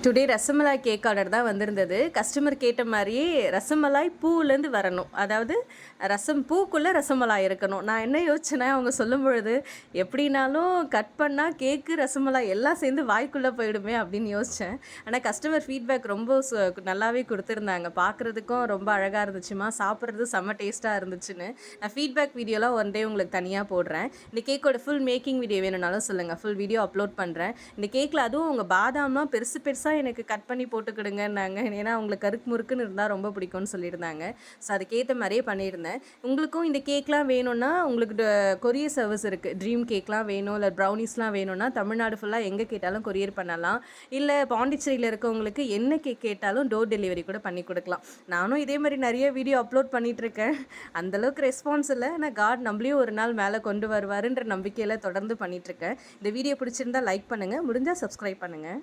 Today rasmalai cake order தான் வந்திருந்தது. Customer கேட்ட மாதிரியே ரசமலாய் பூவிலேருந்து வரணும், அதாவது ரசம் பூக்குள்ளே ரசமலாய் இருக்கணும். நான் என்ன யோசிச்சேன்னா, அவங்க சொல்லும் பொழுது எப்படினாலும் கட் பண்ணால் கேக்கு ரசமலாய் எல்லாம் சேர்ந்து வாய்க்குள்ளே போயிடுமே அப்படின்னு யோசித்தேன். ஆனால் கஸ்டமர் ஃபீட்பேக் ரொம்ப நல்லாவே கொடுத்துருந்தாங்க. பார்க்குறதுக்கும் ரொம்ப அழகாக இருந்துச்சுமா, சாப்பிட்றது செம்ம டேஸ்ட்டாக இருந்துச்சுன்னு. நான் ஃபீட்பேக் வீடியோலாம் ஒன் டே உங்களுக்கு தனியாக போடுறேன். இந்த கேக்கோட ஃபுல் மேக்கிங் வீடியோ வேணும்னாலும் சொல்லுங்கள், ஃபுல் வீடியோ அப்லோட் பண்ணுறேன். இந்த கேக்கில் அதுவும் உங்கள் பாதாம்லாம் பெருசு பெருசாக எனக்கு கட் பண்ணி போட்டுக்கிடுங்கன்னாங்க. ஏன்னா அவங்களுக்கு கருக்கு முறுக்குன்னு இருந்தால் ரொம்ப பிடிக்கும்னு சொல்லியிருந்தாங்க. ஸோ அதுக்கேற்ற மாதிரியே பண்ணியிருந்தேன். உங்களுக்கும் இந்த கேக்லாம் வேணும்னா உங்களுக்கு கொரியர் சர்வீஸ் இருக்குது. ட்ரீம் கேக்லாம் வேணும், இல்லை ப்ரௌனிஸ்லாம் வேணும்னா தமிழ்நாடு ஃபுல்லாக எங்கே கேட்டாலும் கொரியர் பண்ணலாம். இல்லை பாண்டிச்சேரியில் இருக்கவங்களுக்கு என்ன கேக் கேட்டாலும் டோர் டெலிவரி கூட பண்ணி கொடுக்கலாம். நானும் இதே மாதிரி நிறைய வீடியோ அப்லோட் பண்ணிகிட்ருக்கேன். அந்தளவுக்கு ரெஸ்பான்ஸ் இல்லை, ஆனால் காட் நம்மளையும் ஒரு நாள் மேலே கொண்டு வருவாருன்ற நம்பிக்கையில் தொடர்ந்து பண்ணிகிட்ருக்கேன். இந்த வீடியோ பிடிச்சிருந்தால் லைக் பண்ணுங்கள், முடிஞ்சால் சப்ஸ்கிரைப் பண்ணுங்கள்.